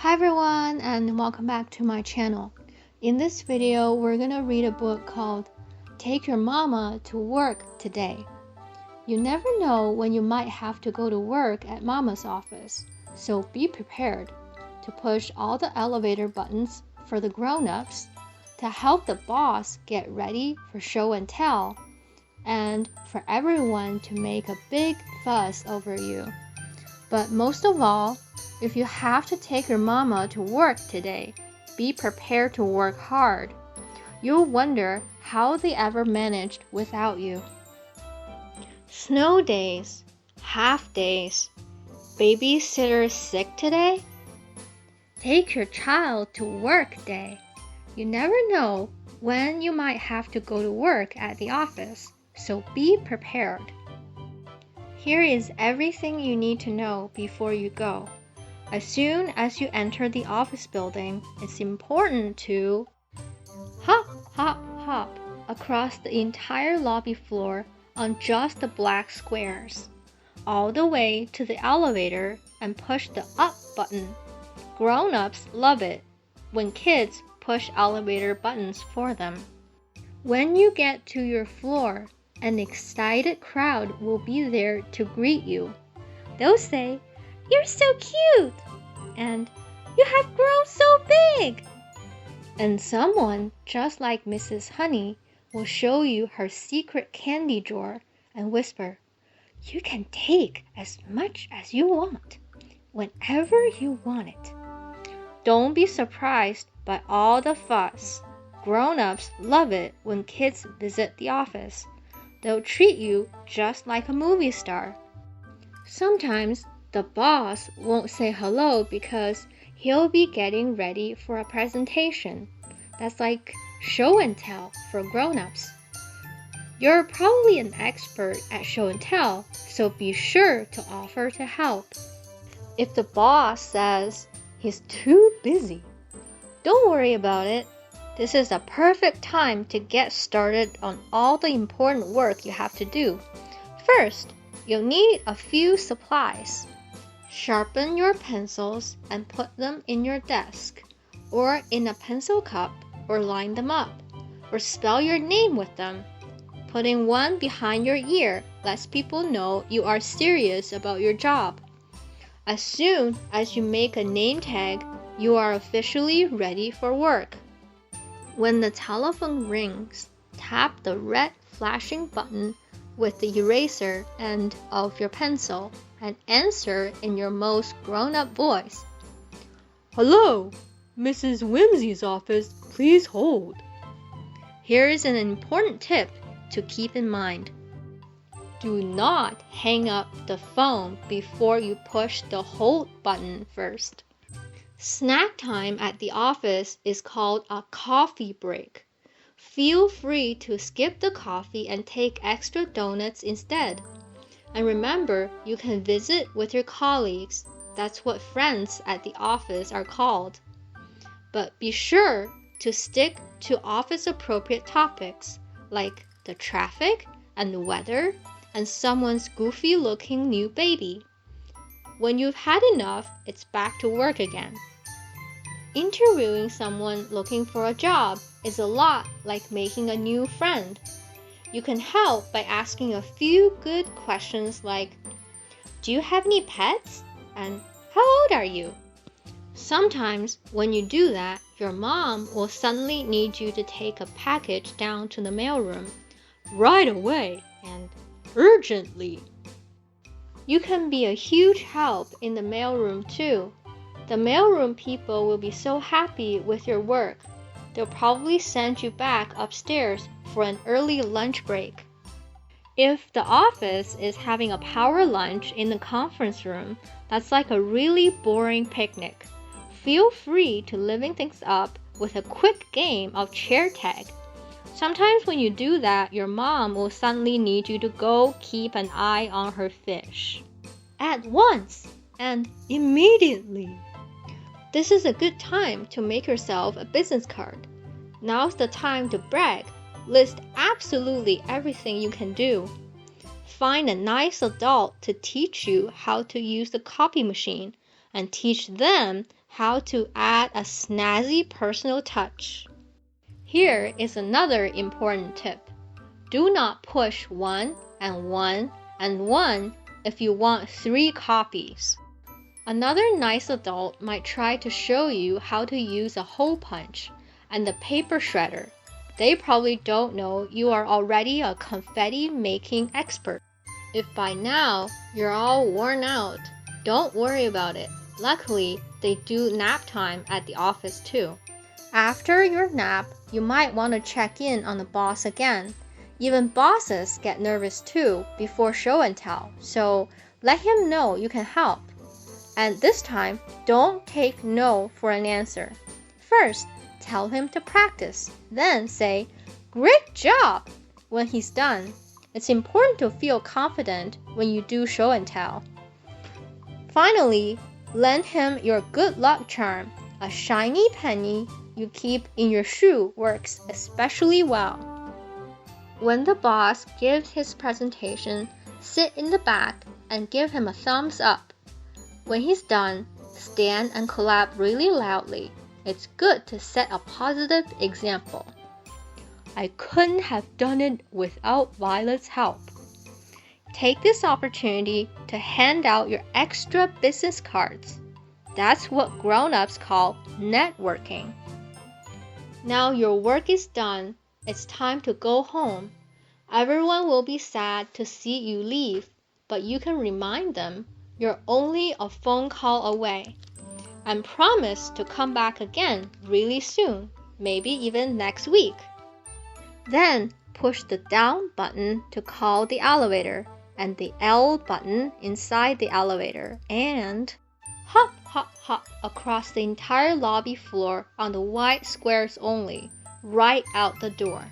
Hi everyone, and welcome back to my channel. In this video, we're gonna read a book called Take Your Mama to Work Today. You never know when you might have to go to work at Mama's office, so be prepared to push all the elevator buttons for the grown-ups, to help the boss get ready for show and tell, and for everyone to make a big fuss over you. But most of all, if you have to take your mama to work today, be prepared to work hard. You'll wonder how they ever managed without you. Snow days, half days, babysitter sick today? Take your child to work day. You never know when you might have to go to work at the office, so be prepared. Here is everything you need to know before you go. As soon as you enter the office building, it's important to hop, hop, hop across the entire lobby floor on just the black squares, all the way to the elevator and push the up button. Grown-ups love it when kids push elevator buttons for them. When you get to your floor, an excited crowd will be there to greet you. They'll say, "You're so cute!" and "You have grown so big!" And someone just like Mrs. Honey will show you her secret candy drawer and whisper, "You can take as much as you want, whenever you want it." Don't be surprised by all the fuss. Grown-ups love it when kids visit the office. They'll treat you just like a movie star. Sometimes the boss won't say hello because he'll be getting ready for a presentation. That's like show and tell for grown-ups. You're probably an expert at show and tell, so be sure to offer to help. If the boss says he's too busy, don't worry about it. This is a perfect time to get started on all the important work you have to do. First, you'll need a few supplies. Sharpen your pencils and put them in your desk, or in a pencil cup, or line them up, or spell your name with them. Putting one behind your ear lets people know you are serious about your job. As soon as you make a name tag, you are officially ready for work. When the telephone rings, tap the red flashing button with the eraser end of your pencil and answer in your most grown-up voice. "Hello, Mrs. Whimsy's office, please hold." Here is an important tip to keep in mind. Do not hang up the phone before you push the hold button first. Snack time at the office is called a coffee break. Feel free to skip the coffee and take extra donuts instead. And remember, you can visit with your colleagues. That's what friends at the office are called. But be sure to stick to office-appropriate topics like the traffic and the weather and someone's goofy-looking new baby. When you've had enough, it's back to work again. Interviewing someone looking for a job is a lot like making a new friend. You can help by asking a few good questions like, "Do you have any pets?" and "How old are you?" Sometimes when you do that, your mom will suddenly need you to take a package down to the mailroom right away and urgently. You can be a huge help in the mailroom too. The mailroom people will be so happy with your work. They'll probably send you back upstairs for an early lunch break. If the office is having a power lunch in the conference room, that's like a really boring picnic. Feel free to liven things up with a quick game of chair tag. Sometimes when you do that, your mom will suddenly need you to go keep an eye on her fish. At once and immediately. This is a good time to make yourself a business card. Now's the time to brag. List absolutely everything you can do. Find a nice adult to teach you how to use the copy machine and teach them how to add a snazzy personal touch. Here is another important tip. Do not push 1 and 1 and 1 if you want 3 copies. Another nice adult might try to show you how to use a hole punch and the paper shredder. They probably don't know you are already a confetti making expert. If by now you're all worn out, don't worry about it. Luckily, they do nap time at the office too. After your nap, you might want to check in on the boss again. Even bosses get nervous too before show and tell, so let him know you can help. And this time, don't take no for an answer. First, tell him to practice, then say, "Great job!" when he's done. It's important to feel confident when you do show and tell. Finally, lend him your good luck charm. A shiny penny you keep in your shoe works especially well. When the boss gives his presentation, sit in the back and give him a thumbs up. When he's done, stand and clap really loudly. It's good to set a positive example. I couldn't have done it without Violet's help. Take this opportunity to hand out your extra business cards. That's what grown-ups call networking. Now your work is done. It's time to go home. Everyone will be sad to see you leave, but you can remind them you're only a phone call away. And promise to come back again really soon, maybe even next week. Then push the down button to call the elevator and the L button inside the elevator and hop, hop, hop across the entire lobby floor on the white squares only, right out the door.